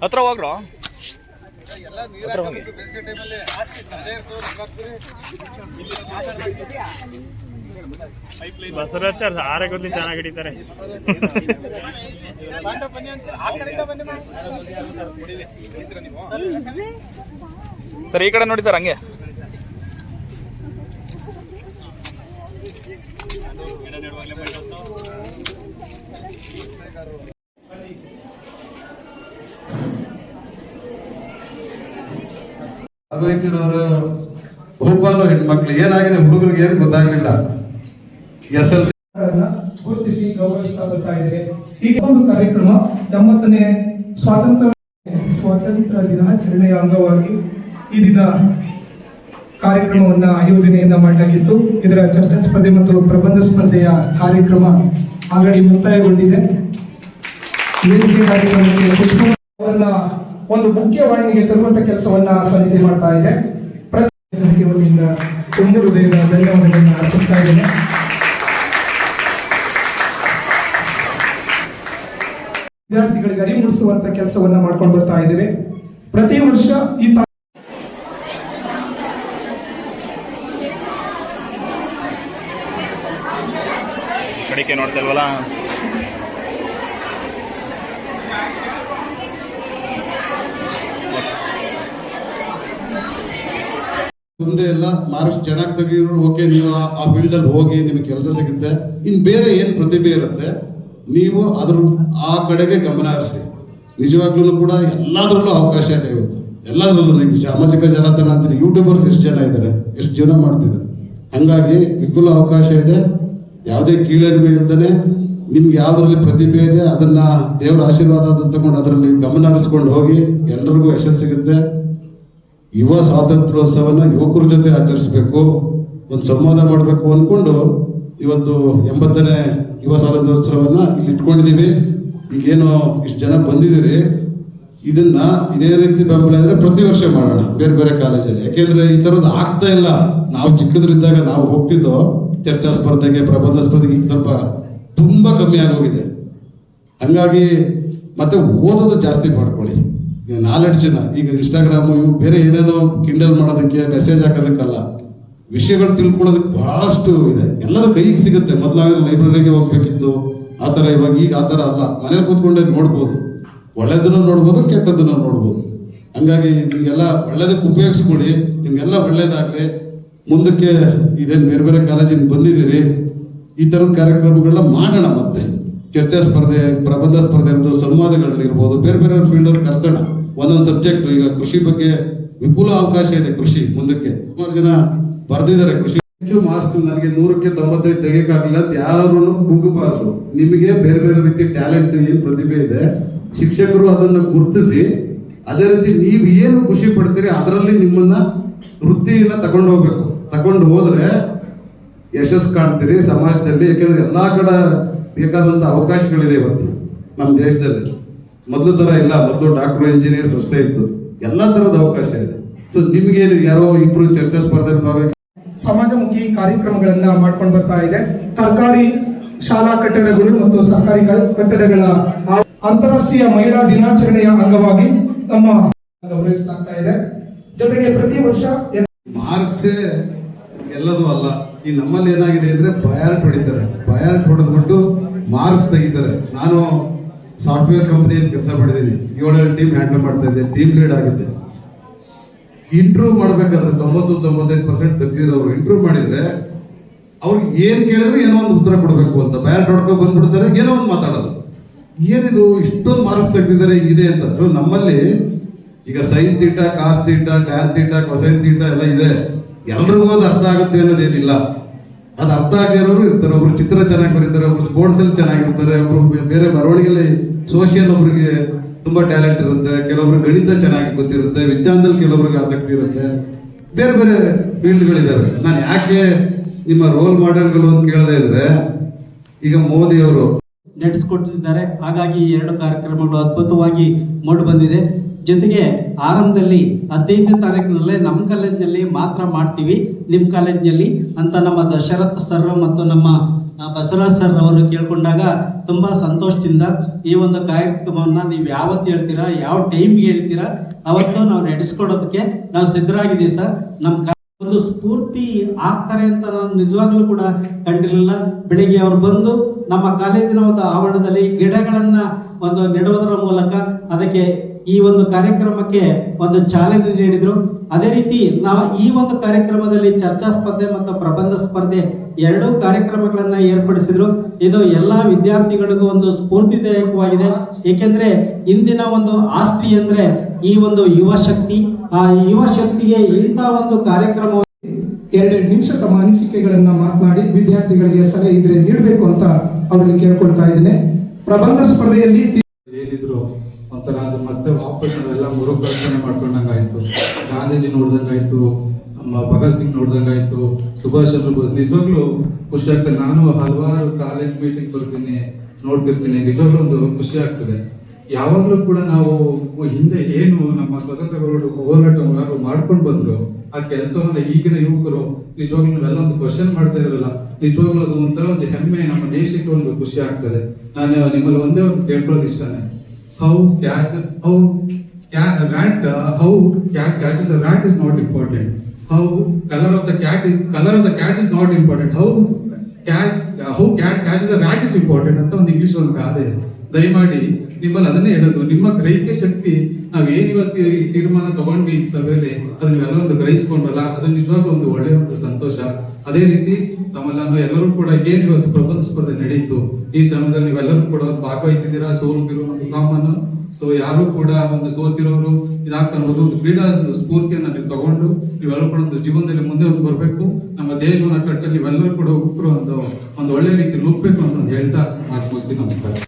ಹತ್ರ ಹೋಗ್ರೋ ಬಸವರಾಜ್ ಆರೋಗ್ಯ ಚೆನ್ನಾಗಿ ಹಿಡಿತಾರೆ. ಸರ್ ಈ ಕಡೆ ನೋಡಿ ಸರ್, ಹಂಗೆ ಭಾಗವಹಿಸಿರೋರು ಬಹುಪಾಲು ಹೆಣ್ಮಕ್ಳು. ಏನಾಗಿದೆ ಹುಡುಗರಿಗೆ ಏನು ಗೊತ್ತಾಗ್ಲಿಲ್ಲ. SLC ಗುರುತಿಸಿ ಗೌರವಿಸ್ತಾ ಬರ್ತಾ ಇದ್ದೇವೆ. ಈಗ ಒಂದು ಕಾರ್ಯಕ್ರಮ 80ನೇ ಸ್ವಾತಂತ್ರ್ಯ ದಿನಾಚರಣೆಯ ಅಂಗವಾಗಿ ಈ ದಿನ ಕಾರ್ಯಕ್ರಮವನ್ನ ಆಯೋಜನೆಯನ್ನ ಮಾಡಲಾಗಿತ್ತು. ಇದರ ಚರ್ಚಾ ಸ್ಪರ್ಧೆ ಮತ್ತು ಪ್ರಬಂಧ ಸ್ಪರ್ಧೆಯ ಕಾರ್ಯಕ್ರಮ ಆಲ್ರೆಡಿ ಮುಕ್ತಾಯಗೊಂಡಿದೆ. ವೇದಿಕೆ ಕಾರ್ಯಕ್ರಮಕ್ಕೆ ಪುಷ್ಪವನ್ನ ಒಂದು ಮುಖ್ಯವಾಹಿನಿಗೆ ತರುವಂತ ಕೆಲಸವನ್ನ ಸಮಿತಿ ಮಾಡ್ತಾ ಇದೆ. ಪ್ರತಿ ವತಿಯಿಂದ ತುಂಬ ಹೃದಯದ ಧನ್ಯವಾದಗಳನ್ನು ಅರ್ಪಿಸ್ತಾ ಇದ್ದೇನೆ. ವಿದ್ಯಾರ್ಥಿಗಳಿಗೆ ಅರಿವು ಮೂಡಿಸುವಂತ ಕೆಲಸವನ್ನ ಮಾಡ್ಕೊಂಡು ಬರ್ತಾ ಇದ್ದೇವೆ. ಪ್ರತಿ ವರ್ಷ ಈ ಕಡೆಗೆ ನೋಡ್ತಾ ಇಲ್ವಲ್ಲ. ಮುಂದೆ ಎಲ್ಲ ಮಾರ್ಕ್ಸ್ ಚೆನ್ನಾಗಿ ತೆಗಿದ್ರು ಓಕೆ, ನೀವು ಆ ಫೀಲ್ಡ್ ಅಲ್ಲಿ ಹೋಗಿ ನಿಮ್ಗೆ ಕೆಲಸ ಸಿಗುತ್ತೆ. ಇನ್ ಬೇರೆ ಏನ್ ಪ್ರತಿಭೆ ಇರುತ್ತೆ ನೀವು ಆ ಕಡೆಗೆ ಗಮನ ಹರಿಸಿ. ನಿಜವಾಗ್ಲೂ ಕೂಡ ಎಲ್ಲಾದ್ರಲ್ಲೂ ಅವಕಾಶ ಇದೆ ಇವತ್ತು. ಎಲ್ಲಾದ್ರಲ್ಲೂ ಸಾಮಾಜಿಕ ಜಾಲತಾಣ ಅಂತಾರೆ, ಯೂಟ್ಯೂಬರ್ಸ್ ಎಷ್ಟು ಜನ ಇದ್ದಾರೆ, ಎಷ್ಟು ಜನ ಮಾಡ್ತಿದ್ದಾರೆ. ಹಂಗಾಗಿ ವಿಪುಲ ಅವಕಾಶ ಇದೆ. ಯಾವುದೇ ಕೀಳರಿಮೆ ಇಲ್ಲದೆ ನಿಮ್ಗೆ ಯಾವ್ದ್ರಲ್ಲಿ ಪ್ರತಿಭೆ ಇದೆ ಅದನ್ನ ದೇವರ ಆಶೀರ್ವಾದ ತಗೊಂಡು ಅದರಲ್ಲಿ ಗಮನ ಹರಿಸ್ಕೊಂಡು ಹೋಗಿ ಎಲ್ರಿಗೂ ಯಶಸ್ಸು ಸಿಗುತ್ತೆ. ಯುವ ಸ್ವಾತಂತ್ರ್ಯೋತ್ಸವನ ಯುವಕರ ಜೊತೆ ಆಚರಿಸಬೇಕು, ಒಂದು ಸಂವಾದ ಮಾಡಬೇಕು ಅಂದ್ಕೊಂಡು ಇವತ್ತು 80ನೇ ಯುವ ಸ್ವಾತಂತ್ರ್ಯೋತ್ಸವನ್ನ ಇಲ್ಲಿ ಇಟ್ಕೊಂಡಿದ್ದೀವಿ. ಈಗೇನು ಇಷ್ಟು ಜನ ಬಂದಿದ್ದೀರಿ, ಇದನ್ನ ಇದೇ ರೀತಿ ಬೆಂಬಲ ಇದ್ರೆ ಪ್ರತಿ ವರ್ಷ ಮಾಡೋಣ ಬೇರೆ ಬೇರೆ ಕಾಲೇಜಲ್ಲಿ. ಯಾಕೆಂದ್ರೆ ಈ ತರದ್ದು ಆಗ್ತಾ ಇಲ್ಲ. ನಾವು ಚಿಕ್ಕದ್ರಿದ್ದಾಗ ನಾವು ಹೋಗ್ತಿದ್ದೋ ಚರ್ಚಾ ಸ್ಪರ್ಧೆಗೆ, ಪ್ರಬಂಧ ಸ್ಪರ್ಧೆಗೆ, ಈಗ ಸ್ವಲ್ಪ ತುಂಬಾ ಕಮ್ಮಿ ಆಗೋಗಿದೆ. ಹಂಗಾಗಿ ಮತ್ತೆ ಓದೋದು ಜಾಸ್ತಿ ಮಾಡ್ಕೊಳ್ಳಿ. ನಾಲೆಡ್ಜನ್ನ ಈಗ ಇನ್ಸ್ಟಾಗ್ರಾಮು ಇವು ಬೇರೆ ಏನೇನೋ ಕಿಂಡಲ್ ಮಾಡೋದಕ್ಕೆ, ಮೆಸೇಜ್ ಹಾಕೋದಕ್ಕಲ್ಲ, ವಿಷಯಗಳು ತಿಳ್ಕೊಳ್ಳೋದಕ್ಕೆ ಬಹಳಷ್ಟು ಇದೆ. ಎಲ್ಲದೂ ಕೈಗೆ ಸಿಗುತ್ತೆ. ಮೊದಲಾದ್ರೆ ಲೈಬ್ರರಿಗೆ ಹೋಗ್ಬೇಕಿತ್ತು, ಆ ಥರ. ಇವಾಗ ಈಗ ಆ ಥರ ಅಲ್ಲ, ಮನೇಲಿ ಕೂತ್ಕೊಂಡೇ ನೋಡ್ಬೋದು. ಒಳ್ಳೆದನ್ನು ನೋಡ್ಬೋದು, ಕೆಟ್ಟದನ್ನು ನೋಡ್ಬೋದು. ಹಂಗಾಗಿ ನಿಮ್ಗೆಲ್ಲ ಒಳ್ಳೇದಕ್ಕೆ ಉಪಯೋಗಿಸ್ಕೊಳ್ಳಿ. ನಿಮ್ಗೆಲ್ಲ ಒಳ್ಳೇದಾಗಲಿ. ಮುಂದಕ್ಕೆ ಇದೇನು ಬೇರೆ ಬೇರೆ ಕಾಲೇಜಿಂದ ಬಂದಿದ್ದೀರಿ, ಈ ಥರದ ಕಾರ್ಯಕ್ರಮಗಳನ್ನ ಮಾಡೋಣ. ಮತ್ತೆ ಚರ್ಚಾ ಸ್ಪರ್ಧೆ, ಪ್ರಬಂಧ ಸ್ಪರ್ಧೆ ಇರ್ಬೋದು, ಸಂವಾದಗಳಿರ್ಬೋದು, ಬೇರೆ ಬೇರೆ ಫೀಲ್ಡ್ ಕರ್ಸೋಣ. ಒಂದೊಂದು ಸಬ್ಜೆಕ್ಟ್. ಈಗ ಕೃಷಿ ಬಗ್ಗೆ ವಿಪುಲ ಅವಕಾಶ ಇದೆ. ಕೃಷಿ ಮುಂದಕ್ಕೆ ಸುಮಾರು ಜನ ಬರ್ದಿದ್ದಾರೆ. ಕೃಷಿ ಹೆಚ್ಚು ಮಾರ್ಕ್ಸ್ ನನಗೆ 100ಕ್ಕೆ 95 ತೆಗಿಯಕ್ಕಾಗಲಿಲ್ಲ ಅಂತ ಯಾರು ಕೂಗಬಾರ್ದು. ನಿಮಗೆ ಬೇರೆ ಬೇರೆ ರೀತಿ ಟ್ಯಾಲೆಂಟ್ ಏನು ಪ್ರತಿಭೆ ಇದೆ, ಶಿಕ್ಷಕರು ಅದನ್ನು ಗುರುತಿಸಿ ಅದೇ ರೀತಿ ನೀವು ಏನು ಖುಷಿ ಪಡ್ತೀರಿ ಅದರಲ್ಲಿ ನಿಮ್ಮನ್ನ ವೃತ್ತಿಯನ್ನ ತಗೊಂಡು ಹೋಗ್ಬೇಕು. ತಗೊಂಡು ಹೋದ್ರೆ ಯಶಸ್ಸು ಕಾಣ್ತೀರಿ ಸಮಾಜದಲ್ಲಿ. ಯಾಕೆಂದ್ರೆ ಎಲ್ಲಾ ಕಡೆ ಬೇಕಾದಂತ ಅವಕಾಶಗಳಿದೆ ಇವತ್ತು ನಮ್ಮ ದೇಶದಲ್ಲಿ. ಮೊದಲು ತರ ಇಲ್ಲ. ಮೊದಲು ಡಾಕ್ಟರ್, ಇಂಜಿನಿಯರ್ಸ್ ಅಷ್ಟೇ ಇತ್ತು. ಎಲ್ಲಾ ತರದ ಅವಕಾಶ ಇದೆ. ಸೊ ನಿಮ್ಗೇನು ಯಾರೋ ಇಬ್ರು ಚರ್ಚಾ ಸ್ಪರ್ಧೆ ಸಮಾಜಮುಖಿ ಕಾರ್ಯಕ್ರಮಗಳನ್ನ ಮಾಡ್ಕೊಂಡು ಬರ್ತಾ ಇದೆ. ಸರ್ಕಾರಿ ಶಾಲಾ ಕಟ್ಟಡಗಳು ಮತ್ತು ಸರ್ಕಾರಿ ಕಟ್ಟಡಗಳ ಅಂತಾರಾಷ್ಟ್ರೀಯ ಮಹಿಳಾ ದಿನಾಚರಣೆಯ ಅಂಗವಾಗಿ ನಮ್ಮ ಗೌರವಿಸಲಾಗ್ತಾ ಇದೆ. ಜೊತೆಗೆ ಪ್ರತಿ ವರ್ಷ ಮಾರ್ಕ್ಸೇ ಎಲ್ಲದೂ ಅಲ್ಲ. ಈ ನಮ್ಮಲ್ಲಿ ಏನಾಗಿದೆ ಅಂದ್ರೆ ಬಯಾರ್ಟ್ ಹೊಡಿತಾರೆ. ಬಯಾರ್ಟ್ ಹೊಡೆದ್ಬಿಟ್ಟು ಮಾರ್ಕ್ಸ್ ತೆಗಿತಾರೆ. ನಾನು ಸಾಫ್ಟ್ವೇರ್ ಕಂಪನಿಯಲ್ಲಿ ಕೆಲಸ ಮಾಡಿದ್ದೀನಿ. 7 ಟೀಮ್ ಹ್ಯಾಂಡಲ್ ಮಾಡ್ತಾ ಇದ್ದೆ, ಟೀಮ್ ಲೀಡ್ ಆಗಿದ್ದೆ. ಇಂಟ್ರೂವ್ ಮಾಡ್ಬೇಕಾದ್ರೆ 90-95% ತೆಗ್ದಿರೋರು ಇಂಟ್ರೂವ್ ಮಾಡಿದ್ರೆ ಅವ್ರಿಗೆ ಏನ್ ಕೇಳಿದ್ರೆ ಏನೋ ಒಂದು ಉತ್ತರ ಕೊಡ್ಬೇಕು ಅಂತ ಬಯಾರ್ಟ್ ಹೊಡ್ಕೊ ಬಂದ್ಬಿಡ್ತಾರೆ, ಏನೋ ಒಂದು ಮಾತಾಡೋದು. ಏನಿದು ಇಷ್ಟೊಂದು ಮಾರ್ಕ್ಸ್ ತೆಗ್ದಿದ್ದಾರೆ ಇದೆ ಅಂತ. ಸೊ ನಮ್ಮಲ್ಲಿ ಈಗ sine theta, cos theta, tan theta, cosine theta ಎಲ್ಲ ಇದೆ. ಎಲ್ರಿಗೂ ಅದು ಅರ್ಥ ಆಗುತ್ತೆ ಅನ್ನೋದೇನಿಲ್ಲ. ಅದು ಅರ್ಥ ಆಗದೆ ಇರೋರು ಇರ್ತಾರೆ. ಒಬ್ರು ಚಿತ್ರ ಚೆನ್ನಾಗಿ ಬರೀತಾರೆ, ಒಬ್ರು ಸ್ಪೋರ್ಟ್ಸ್ ಅಲ್ಲಿ ಚೆನ್ನಾಗಿರ್ತಾರೆ, ಒಬ್ರು ಬೇರೆ ಬರವಣಿಗೆಯಲ್ಲಿ, ಸೋಷಿಯಲ್ ಒಬ್ರಿಗೆ ತುಂಬಾ ಟ್ಯಾಲೆಂಟ್ ಇರುತ್ತೆ, ಕೆಲವೊಬ್ರು ಗಣಿತ ಚೆನ್ನಾಗಿ ಗೊತ್ತಿರುತ್ತೆ, ವಿಜ್ಞಾನದಲ್ಲಿ ಕೆಲವೊಬ್ರಿಗೆ ಆಸಕ್ತಿ ಇರುತ್ತೆ. ಬೇರೆ ಬೇರೆ ಫೀಲ್ಡ್ಗಳಿದ್ದಾವೆ. ನಾನು ಯಾಕೆ ನಿಮ್ಮ ರೋಲ್ ಮಾಡೆಲ್ಗಳು ಅಂತ ಕೇಳದೆ ಇದ್ರೆ, ಈಗ ಮೋದಿ ಅವರು ನಡೆಸಿಕೊಟ್ಟಿದ್ದಾರೆ. ಹಾಗಾಗಿ 2 ಕಾರ್ಯಕ್ರಮಗಳು ಅದ್ಭುತವಾಗಿ ಮೂಡಿ ಬಂದಿದೆ. ಜೊತೆಗೆ ಆರಂಭದಲ್ಲಿ 15ನೇ ತಾರೀಕಿನಲ್ಲೇ ನಮ್ಮ ಕಾಲೇಜಿನಲ್ಲಿ ಮಾತ್ರ ಮಾಡ್ತೀವಿ, ನಿಮ್ಮ ಕಾಲೇಜಿನಲ್ಲಿ ಅಂತ ನಮ್ಮ ದಶರಥ್ ಸರ್ ಮತ್ತು ನಮ್ಮ ಬಸವರಾಜ್ ಸರ್ ಅವರು ಕೇಳ್ಕೊಂಡಾಗ ತುಂಬಾ ಸಂತೋಷದಿಂದ ಈ ಒಂದು ಕಾರ್ಯಕ್ರಮವನ್ನ ನೀವು ಯಾವತ್ತು ಹೇಳ್ತೀರಾ, ಯಾವ ಟೈಮ್ಗೆ ಹೇಳ್ತೀರಾ ಅವತ್ತು ನಾವು ನಡೆಸ್ಕೊಡೋದಕ್ಕೆ ನಾವು ಸಿದ್ಧರಾಗಿದ್ದೀವಿ ಸರ್. ನಮ್ಮ ಒಂದು ಸ್ಫೂರ್ತಿ ಆಗ್ತಾರೆ ಅಂತ ನಾನು ನಿಜವಾಗ್ಲೂ ಕೂಡ ಕಂಡಿರಲಿಲ್ಲ. ಬೆಳಿಗ್ಗೆ ಅವರು ಬಂದು ನಮ್ಮ ಕಾಲೇಜಿನ ಒಂದು ಆವರಣದಲ್ಲಿ ಗಿಡಗಳನ್ನ ಒಂದು ನೆಡುವುದರ ಮೂಲಕ ಅದಕ್ಕೆ ಈ ಒಂದು ಕಾರ್ಯಕ್ರಮಕ್ಕೆ ಒಂದು ಚಾಲನೆ ನೀಡಿದ್ರು. ಅದೇ ರೀತಿ ನಾವು ಈ ಒಂದು ಕಾರ್ಯಕ್ರಮದಲ್ಲಿ ಚರ್ಚಾ ಸ್ಪರ್ಧೆ ಮತ್ತು ಪ್ರಬಂಧ ಸ್ಪರ್ಧೆ ಎರಡೂ ಕಾರ್ಯಕ್ರಮಗಳನ್ನ ಏರ್ಪಡಿಸಿದ್ರು. ಇದು ಎಲ್ಲಾ ವಿದ್ಯಾರ್ಥಿಗಳಿಗೂ ಒಂದು ಸ್ಫೂರ್ತಿದಾಯಕವಾಗಿದೆ. ಏಕೆಂದ್ರೆ ಇಂದಿನ ಒಂದು ಆಸ್ತಿ ಅಂದ್ರೆ ಈ ಒಂದು ಯುವ ಶಕ್ತಿ. ಆ ಯುವ ಶಕ್ತಿಗೆ ಇಂಥ ಒಂದು ಕಾರ್ಯಕ್ರಮ 2 ನಿಮಿಷ ತಮ್ಮ ಅನಿಸಿಕೆಗಳನ್ನ ಮಾತನಾಡಿ ವಿದ್ಯಾರ್ಥಿಗಳಿಗೆ ಸಲಹೆ ಇದ್ರೆ ನೀಡಬೇಕು ಅಂತ ಅವರಲ್ಲಿ ಕೇಳ್ಕೊಳ್ತಾ ಇದ್ದೇನೆ. ಪ್ರಬಂಧ ಸ್ಪರ್ಧೆಯಲ್ಲಿ ಏನಿದ್ರು ಒಂಥರ ಅದು ಮತ್ತೆ ವಾಪಸ್ ನಾವೆಲ್ಲ ಮರುಕಲ್ಪನೆ ಮಾಡ್ಕೊಂಡಂಗಾಯ್ತು. ಗಾಂಧೀಜಿ ನೋಡ್ದಂಗಾಯ್ತು, ನಮ್ಮ ಭಗತ್ ಸಿಂಗ್ ನೋಡ್ದಂಗಾಯ್ತು, ಸುಭಾಷ್ ಚಂದ್ರ ಬೋಸ್. ನಿಜವಾಗ್ಲೂ ಖುಷಿ ಆಗ್ತದೆ. ನಾನು ಹಲವಾರು ಕಾಲೇಜ್ ಮೀಟಿಂಗ್ ಬರ್ತೀನಿ, ನೋಡ್ತಿರ್ತೀನಿ. ನಿಜವಾಗ್ಲೂ ಒಂದು ಖುಷಿ ಆಗ್ತದೆ. ಯಾವಾಗ್ಲೂ ಕೂಡ ನಾವು ಹಿಂದೆ ಏನು ನಮ್ಮ ಸ್ವತಂತ್ರ ಹೋರಾಟ ಮಾಡ್ಕೊಂಡು ಬಂದ್ರು ಆ ಕೆಲಸವನ್ನ ಈಗಿನ ಯುವಕರು ನಿಜವಾಗ್ಲೂ ನಾವೆಲ್ಲ ಒಂದು ಕ್ವಶನ್ ಮಾಡ್ತಾ ಇದ್ರಲ್ಲ, ನಿಜವಾಗ್ಲೂ ಅದು ಒಂಥರ ಒಂದು ಹೆಮ್ಮೆ, ನಮ್ಮ ದೇಶಕ್ಕೆ ಒಂದು ಖುಷಿ ಆಗ್ತದೆ. ನಾನು ನಿಮ್ಮಲ್ಲಿ ಒಂದೇ ಒಂದು ಕೇಳ್ಕೊಳ್ಳೋದು ಇಷ್ಟನೇ, how cat catches a rat is not important. How color of the cat is not important. How cat catches a rat is important ಅಂತ ಒಂದು ಇಂಗ್ಲಿಷ್ ಒಂದು ಗಾದೆ. ದಯಮಾಡಿ ನಿಮ್ಮಲ್ಲಿ ಅದನ್ನೇ ಹೇಳೋದು, ನಿಮ್ಮ ಗ್ರಹಿಕೆ ಶಕ್ತಿ ನಾವೇನ್ ಇವತ್ತು ಈ ತೀರ್ಮಾನ ತಗೊಂಡ್ವಿ ಈ ಸಭೆಯಲ್ಲಿ ಅದನ್ನ ನೀವೆಲ್ಲ ಒಂದು ಗ್ರಹಿಸ್ಕೊಂಡ್ರಲ್ಲ, ಅದು ನಿಜವಾಗ್ಲೂ ಒಂದು ಒಳ್ಳೆಯ ಒಂದು ಸಂತೋಷ. ಅದೇ ರೀತಿ ತಮ್ಮಲ್ಲಿ ಎಲ್ಲರೂ ಕೂಡ ಏನ್ ಇವತ್ತು ಪ್ರಬಂಧ ಸ್ಪರ್ಧೆ ನಡೀತು ಈ ಸಮಯದಲ್ಲಿ ನೀವೆಲ್ಲರೂ ಕೂಡ ಭಾಗವಹಿಸಿದ್ದೀರಾ. ಸೋಲು ಒಂದು ಕಾಮನ್. ಸೊ ಯಾರು ಕೂಡ ಒಂದು ಸೋತಿರೋರು ಇದಾಗ್ತಾ ಒಂದು ಕ್ರೀಡಾ ಸ್ಫೂರ್ತಿಯನ್ನ ನೀವು ತಗೊಂಡು ನೀವೆಲ್ಲರೂ ಕೂಡ ಒಂದು ಜೀವನದಲ್ಲಿ ಮುಂದೆ ಹೋಗಿ ಬರ್ಬೇಕು. ನಮ್ಮ ದೇಶವನ್ನ ಕಟ್ಟಲ್ಲಿ ನೀವೆಲ್ಲರೂ ಕೂಡ ಒಂದು ಒಳ್ಳೆ ರೀತಿ ನುಗ್ಬೇಕು ಅಂತ ಹೇಳ್ತಾ ಮಾತು ಮುಗಿಸ್ತೀನಿ. ನಮಸ್ಕಾರ.